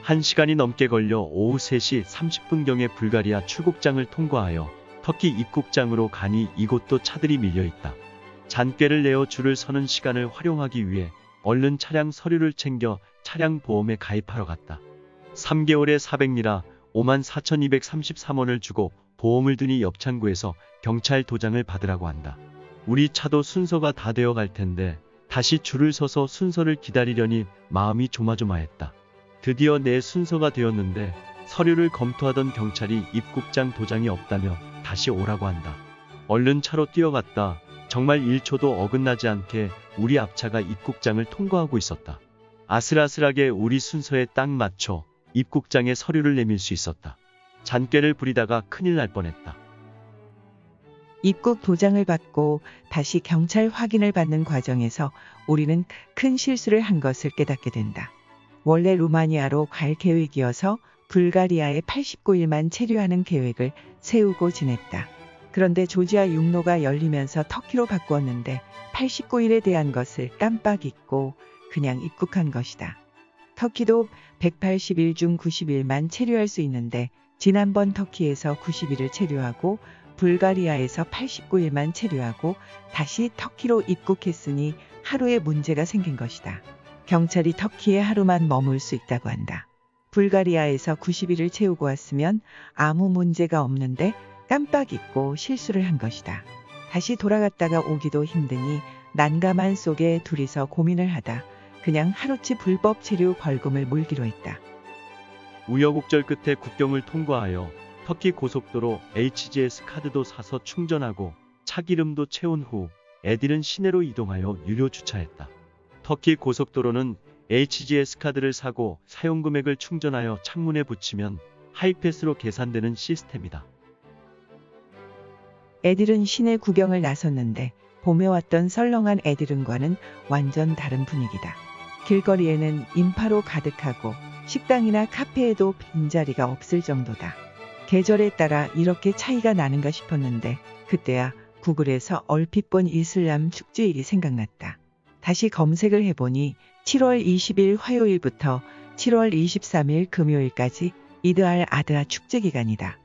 1시간이 넘게 걸려 오후 3시 30분경에 불가리아 출국장을 통과하여 터키 입국장으로 가니 이곳도 차들이 밀려있다. 잔꾀를 내어 줄을 서는 시간을 활용하기 위해 얼른 차량 서류를 챙겨 차량 보험에 가입하러 갔다. 3개월에 400리라 54,233원을 주고 보험을 드니 옆 창구에서 경찰 도장을 받으라고 한다. 우리 차도 순서가 다 되어 갈 텐데 다시 줄을 서서 순서를 기다리려니 마음이 조마조마했다. 드디어 내 순서가 되었는데 서류를 검토하던 경찰이 입국장 도장이 없다며 다시 오라고 한다. 얼른 차로 뛰어갔다. 정말 1초도 어긋나지 않게 우리 앞차가 입국장을 통과하고 있었다. 아슬아슬하게 우리 순서에 딱 맞춰 입국장에 서류를 내밀 수 있었다. 잔꾀를 부리다가 큰일 날 뻔했다. 입국 도장을 받고 다시 경찰 확인을 받는 과정에서 우리는 큰 실수를 한 것을 깨닫게 된다. 원래 루마니아로 갈 계획이어서 불가리아에 89일만 체류하는 계획을 세우고 지냈다. 그런데 조지아 육로가 열리면서 터키로 바꾸었는데 89일에 대한 것을 깜빡 잊고 그냥 입국한 것이다. 터키도 180일 중 90일만 체류할 수 있는데 지난번 터키에서 90일을 체류하고 불가리아에서 89일만 체류하고 다시 터키로 입국했으니 하루에 문제가 생긴 것이다. 경찰이 터키에 하루만 머물 수 있다고 한다. 불가리아에서 90일을 채우고 왔으면 아무 문제가 없는데 깜빡 잊고 실수를 한 것이다. 다시 돌아갔다가 오기도 힘드니 난감한 속에 둘이서 고민을 하다 그냥 하루치 불법 체류 벌금을 물기로 했다. 우여곡절 끝에 국경을 통과하여 터키 고속도로 HGS 카드도 사서 충전하고 차기름도 채운 후 에딜은 시내로 이동하여 유료 주차했다. 터키 고속도로는 HGS 카드를 사고 사용금액을 충전하여 창문에 붙이면 하이패스로 계산되는 시스템이다. 에딜은 시내 구경을 나섰는데 봄에 왔던 썰렁한 에딜은과는 완전 다른 분위기다. 길거리에는 인파로 가득하고 식당이나 카페에도 빈자리가 없을 정도다. 계절에 따라 이렇게 차이가 나는가 싶었는데 그때야 구글에서 얼핏 본 이슬람 축제일이 생각났다. 다시 검색을 해보니 7월 20일 화요일부터 7월 23일 금요일까지 이드 알 아드하 축제 기간이다.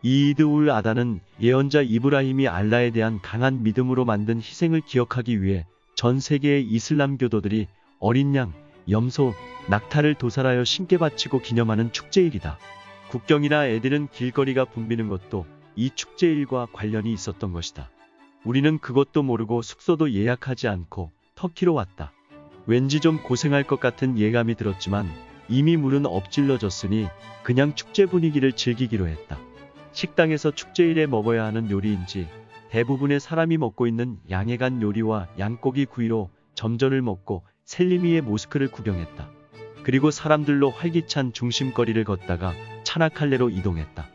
이드 울 아다는 예언자 이브라힘이 알라에 대한 강한 믿음으로 만든 희생을 기억하기 위해 전 세계의 이슬람 교도들이 어린 양, 염소, 낙타를 도살하여 신께 바치고 기념하는 축제일이다. 국경이나 에딜은 길거리가 붐비는 것도 이 축제일과 관련이 있었던 것이다. 우리는 그것도 모르고 숙소도 예약하지 않고 터키로 왔다. 왠지 좀 고생할 것 같은 예감이 들었지만 이미 물은 엎질러졌으니 그냥 축제 분위기를 즐기기로 했다. 식당에서 축제일에 먹어야 하는 요리인지 대부분의 사람이 먹고 있는 양해간 요리와 양고기 구이로 점전을 먹고 셀리미의 모스크를 구경했다. 그리고 사람들로 활기찬 중심거리를 걷다가 차나칼레로 이동했다.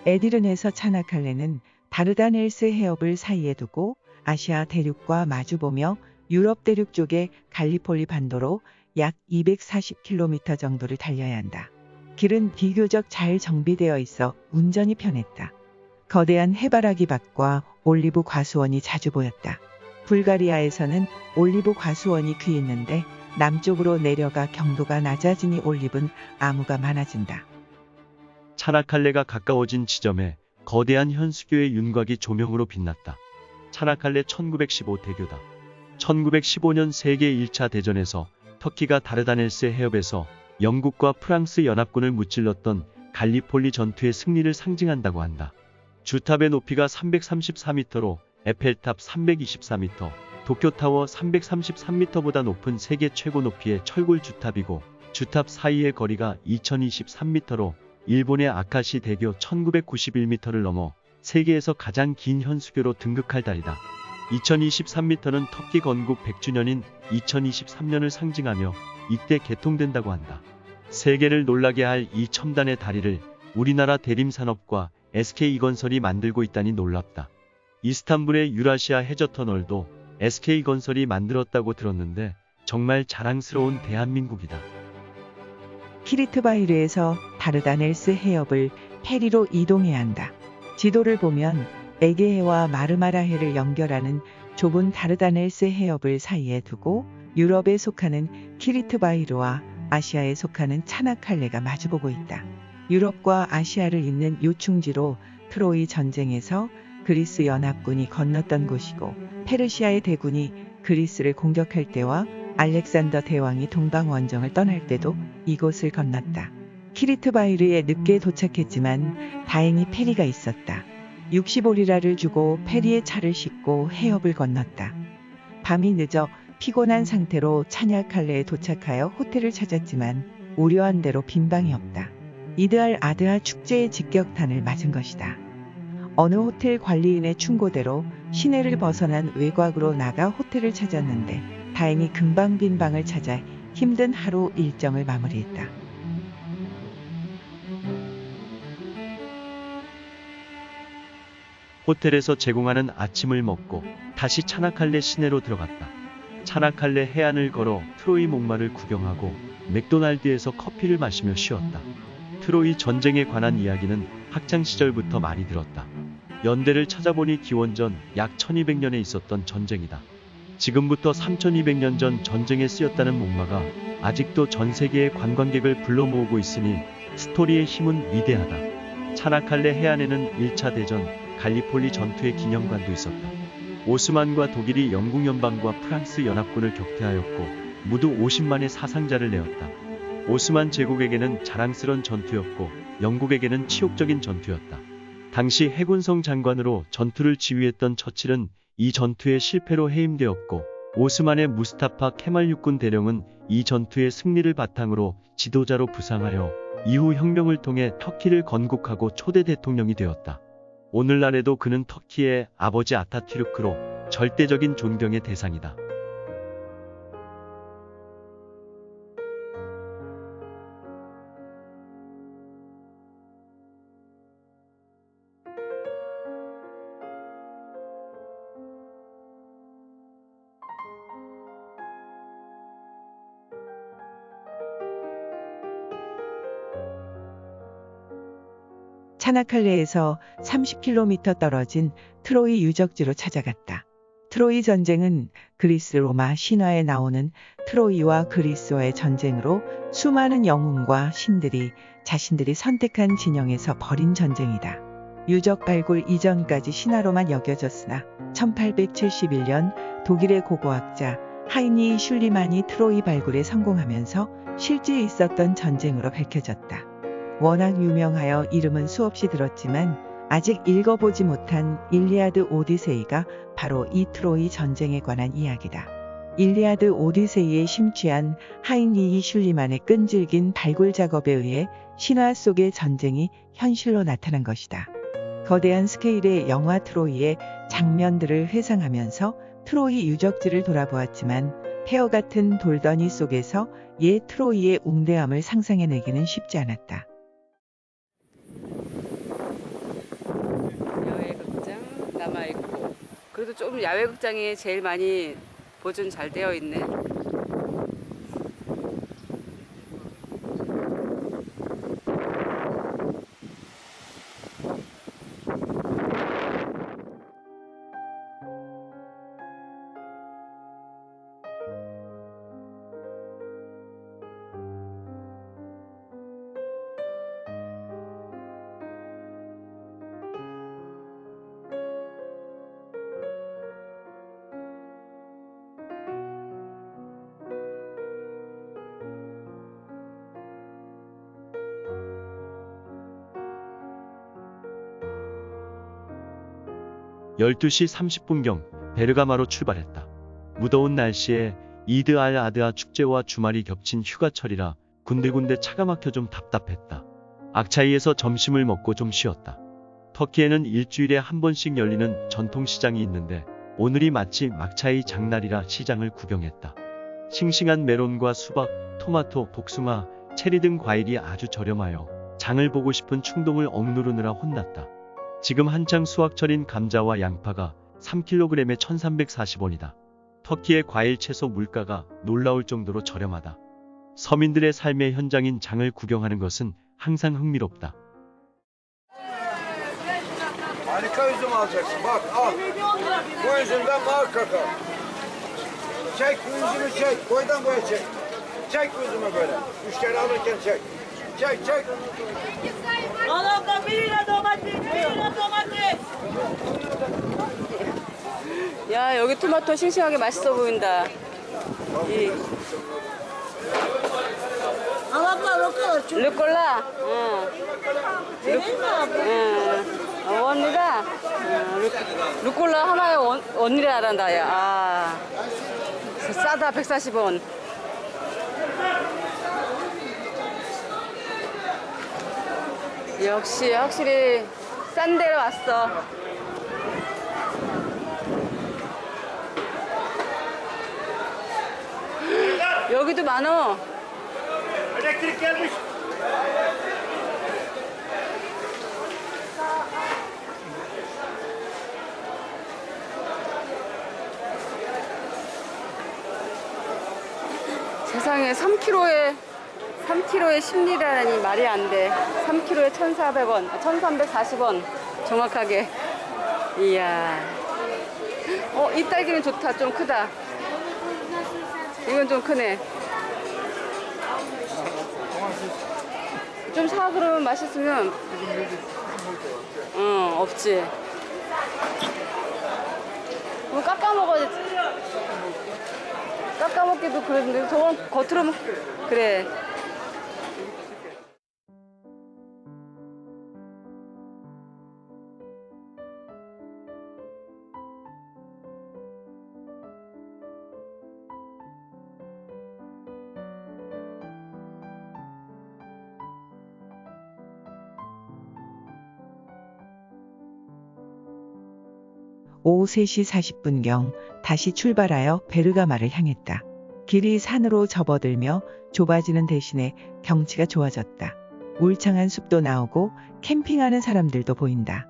에디른에서 차나칼레는 다르다넬스 해협을 사이에 두고 아시아 대륙과 마주보며 유럽 대륙 쪽의 갈리폴리 반도로 약 240km 정도를 달려야 한다. 길은 비교적 잘 정비되어 있어 운전이 편했다. 거대한 해바라기 밭과 올리브 과수원이 자주 보였다. 불가리아에서는 올리브 과수원이 귀했는데 남쪽으로 내려가 경도가 낮아지니 올리브는 나무가 많아진다. 차나칼레가 가까워진 지점에 거대한 현수교의 윤곽이 조명으로 빛났다. 차나칼레 1915 대교다. 1915년 세계 1차 대전에서 터키가 다르다넬스 해협에서 영국과 프랑스 연합군을 무찔렀던 갈리폴리 전투의 승리를 상징한다고 한다. 주탑의 높이가 334m로 에펠탑 324m, 도쿄타워 333m보다 높은 세계 최고 높이의 철골 주탑이고 주탑 사이의 거리가 2023m로 일본의 아카시 대교 1991m를 넘어 세계에서 가장 긴 현수교로 등극할 달이다. 2023m는 터키 건국 100주년인 2023년을 상징하며 이때 개통된다고 한다. 세계를 놀라게 할 이 첨단의 다리를 우리나라 대림산업과 SK건설이 만들고 있다니 놀랍다. 이스탄불의 유라시아 해저터널도 SK건설이 만들었다고 들었는데 정말 자랑스러운 대한민국이다. 키리트바이르에서 다르다넬스 해협을 페리로 이동해야 한다. 지도를 보면 에게해와 마르마라해를 연결하는 좁은 다르다넬스 해협을 사이에 두고 유럽에 속하는 키리트바이르와 아시아에 속하는 차나칼레가 마주보고 있다. 유럽과 아시아를 잇는 요충지로 트로이 전쟁에서 그리스 연합군이 건넜던 곳이고 페르시아의 대군이 그리스를 공격할 때와 알렉산더 대왕이 동방 원정을 떠날 때도 이곳을 건넜다. 키리트바이르에 늦게 도착했지만 다행히 페리가 있었다. 60오리라를 주고 페리에 차를 싣고 해협을 건넜다. 밤이 늦어 피곤한 상태로 차냐칼레에 도착하여 호텔을 찾았지만 우려한 대로 빈방이 없다. 이드알 아드하 축제의 직격탄을 맞은 것이다. 어느 호텔 관리인의 충고대로 시내를 벗어난 외곽으로 나가 호텔을 찾았는데 다행히 금방 빈 방을 찾아 힘든 하루 일정을 마무리했다. 호텔에서 제공하는 아침을 먹고 다시 차나칼레 시내로 들어갔다. 차나칼레 해안을 걸어 트로이 목마를 구경하고 맥도날드에서 커피를 마시며 쉬었다. 트로이 전쟁에 관한 이야기는 학창시절부터 많이 들었다. 연대를 찾아보니 기원전 약 1200년에 있었던 전쟁이다. 지금부터 3200년 전 전쟁에 쓰였다는 목마가 아직도 전 세계의 관광객을 불러 모으고 있으니 스토리의 힘은 위대하다. 차나칼레 해안에는 1차 대전 갈리폴리 전투의 기념관도 있었다. 오스만과 독일이 영국 연방과 프랑스 연합군을 격퇴하였고 모두 50만의 사상자를 내었다. 오스만 제국에게는 자랑스런 전투였고 영국에게는 치욕적인 전투였다. 당시 해군성 장관으로 전투를 지휘했던 처칠은 이 전투의 실패로 해임되었고 오스만의 무스타파 케말 육군 대령은 이 전투의 승리를 바탕으로 지도자로 부상하여 이후 혁명을 통해 터키를 건국하고 초대 대통령이 되었다. 오늘날에도 그는 터키의 아버지 아타튀르크로 절대적인 존경의 대상이다. 차나칼레에서 30km 떨어진 트로이 유적지로 찾아갔다. 트로이 전쟁은 그리스 로마 신화에 나오는 트로이와 그리스와의 전쟁으로 수많은 영웅과 신들이 자신들이 선택한 진영에서 벌인 전쟁이다. 유적 발굴 이전까지 신화로만 여겨졌으나 1871년 독일의 고고학자 하이니 슐리만이 트로이 발굴에 성공하면서 실제 있었던 전쟁으로 밝혀졌다. 워낙 유명하여 이름은 수없이 들었지만 아직 읽어보지 못한 일리아드 오디세이가 바로 이 트로이 전쟁에 관한 이야기다. 일리아드 오디세이에 심취한 하인리히 슐리만의 끈질긴 발굴 작업에 의해 신화 속의 전쟁이 현실로 나타난 것이다. 거대한 스케일의 영화 트로이의 장면들을 회상하면서 트로이 유적지를 돌아보았지만 폐허 같은 돌더니 속에서 옛 트로이의 웅대함을 상상해내기는 쉽지 않았다. 야외극장 남아있고 그래도 좀 야외극장이 제일 많이 보존 잘 되어 있네. 열두 시 30분경 베르가마로 출발했다. 무더운 날씨에 이드 알 아드하 축제와 주말이 겹친 휴가철이라 군데군데 차가 막혀 좀 답답했다. 악차이에서 점심을 먹고 좀 쉬었다. 터키에는 일주일에 한 번씩 열리는 전통시장이 있는데 오늘이 마치 막차이 장날이라 시장을 구경했다. 싱싱한 메론과 수박, 토마토, 복숭아, 체리 등 과일이 아주 저렴하여 장을 보고 싶은 충동을 억누르느라 혼났다. 지금 한창 수확철인 감자와 양파가 3kg에 1,340원이다. 터키의 과일 채소 물가가 놀라울 정도로 저렴하다. 서민들의 삶의 현장인 장을 구경하는 것은 항상 흥미롭다. Harika üzüm alacaksın. Bak al. Bu üzümden muhakkak al. Çek bu üzümü çek. Boydan boya çek. Çek bu üzümü böyle. 3 kere alırken çek. Çek çek. Abla 1 lira domates, 1 lira domates. 야, 여기 토마토 싱싱하게 맛있어 보인다. 이 Abla roka çok 루꼴라. 응. değil mi abla? 원리가 루꼴라 하나에 원리를 알아다. 야. 아. 싸다. 140원. 역시 확실히 싼 데로 왔어. 여기도 많어. Elektrik gelmiş. 세상에 3kg에 10리라니 말이 안 돼. 3kg에 1,400원, 1,340원 정확하게. 이야. 이 딸기는 좋다. 좀 크다. 이건 좀 크네. 좀 사 그러면 맛있으면. 없지. 그럼 깎아 먹어야지. 깎아 먹기도 그런데 저건 겉으로 그래. 오후 3시 40분경 다시 출발하여 베르가마를 향했다. 길이 산으로 접어들며 좁아지는 대신에 경치가 좋아졌다. 울창한 숲도 나오고 캠핑하는 사람들도 보인다.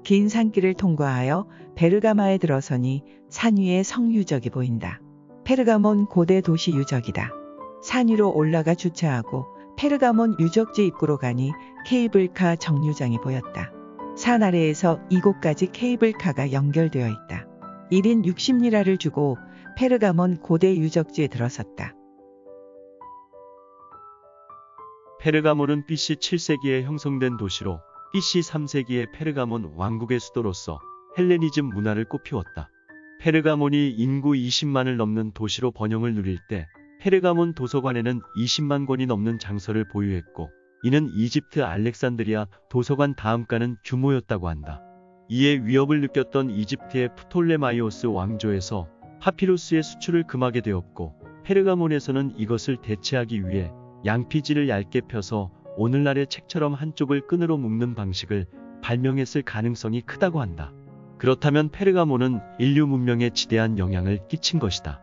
긴 산길을 통과하여 베르가마에 들어서니 산 위에 성유적이 보인다. 페르가몬 고대 도시 유적이다. 산 위로 올라가 주차하고 페르가몬 유적지 입구로 가니 케이블카 정류장이 보였다. 산 아래에서 이곳까지 케이블카가 연결되어 있다. 1인 60리라를 주고 페르가몬 고대 유적지에 들어섰다. 페르가몬은 BC 7세기에 형성된 도시로 BC 3세기에 페르가몬 왕국의 수도로서 헬레니즘 문화를 꽃피웠다. 페르가몬이 인구 20만을 넘는 도시로 번영을 누릴 때 페르가몬 도서관에는 20만 권이 넘는 장서를 보유했고 이는 이집트 알렉산드리아 도서관 다음가는 규모였다고 한다. 이에 위협을 느꼈던 이집트의 프톨레마이오스 왕조에서 파피루스의 수출을 금하게 되었고 페르가몬에서는 이것을 대체하기 위해 양피지를 얇게 펴서 오늘날의 책처럼 한쪽을 끈으로 묶는 방식을 발명했을 가능성이 크다고 한다. 그렇다면 페르가몬은 인류 문명에 지대한 영향을 끼친 것이다.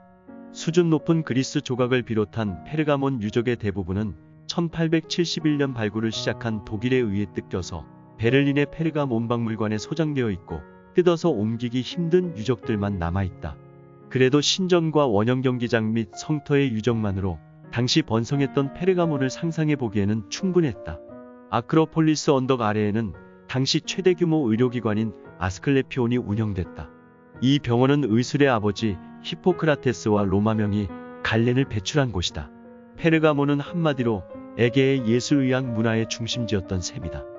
수준 높은 그리스 조각을 비롯한 페르가몬 유적의 대부분은 1871년 발굴을 시작한 독일에 의해 뜯겨서 베를린의 페르가몬 박물관에 소장되어 있고 뜯어서 옮기기 힘든 유적들만 남아있다. 그래도 신전과 원형 경기장 및 성터의 유적만으로 당시 번성했던 페르가몬을 상상해 보기에는 충분했다. 아크로폴리스 언덕 아래에는 당시 최대 규모 의료기관인 아스클레피온이 운영됐다. 이 병원은 의술의 아버지 히포크라테스와 로마 명의 갈렌을 배출한 곳이다. 페르가모는 한마디로 에게의 예술의학 문화의 중심지였던 셈이다.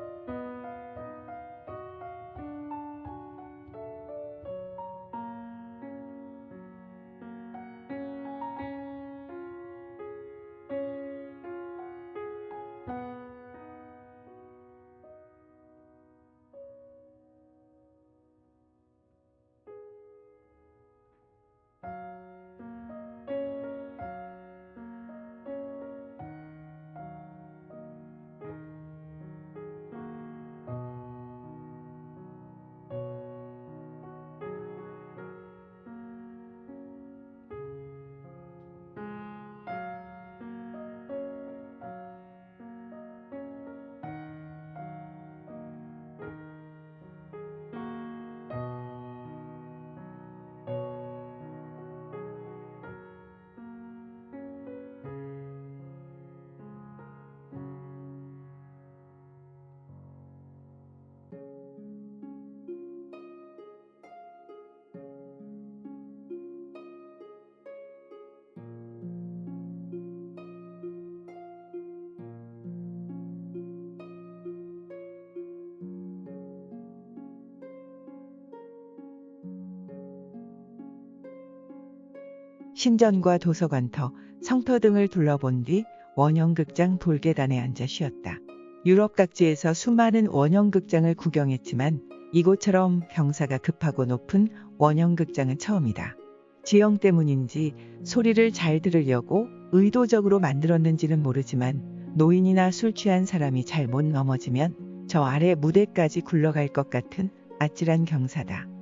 신전과 도서관터, 성터 등을 둘러본 뒤 원형극장 돌계단에 앉아 쉬었다. 유럽 각지에서 수많은 원형극장을 구경했지만 이곳처럼 경사가 급하고 높은 원형극장은 처음이다. 지형 때문인지 소리를 잘 들으려고 의도적으로 만들었는지는 모르지만 노인이나 술 취한 사람이 잘못 넘어지면 저 아래 무대까지 굴러갈 것 같은 아찔한 경사다.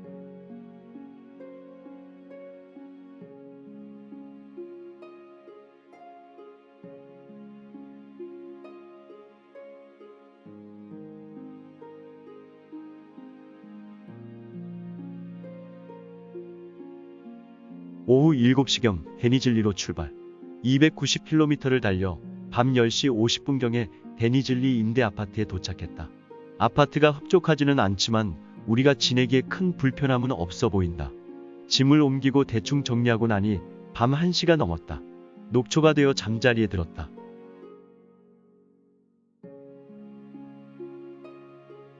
오후 7시경 데니즐리로 출발. 290km를 달려 밤 10시 50분경에 데니즐리 임대 아파트에 도착했다. 아파트가 흡족하지는 않지만 우리가 지내기에 큰 불편함은 없어 보인다. 짐을 옮기고 대충 정리하고 나니 밤 1시가 넘었다. 녹초가 되어 잠자리에 들었다.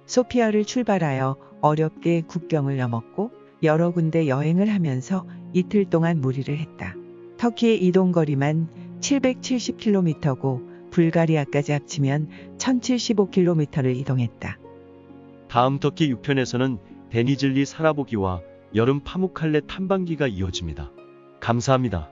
소피아를 출발하여 어렵게 국경을 넘었고 여러 군데 여행을 하면서 이틀 동안 무리를 했다. 터키의 이동거리만 770km고 불가리아까지 합치면 1075km를 이동했다. 다음 터키 6편에서는 데니즐리 살아보기와 여름 파무칼레 탐방기가 이어집니다. 감사합니다.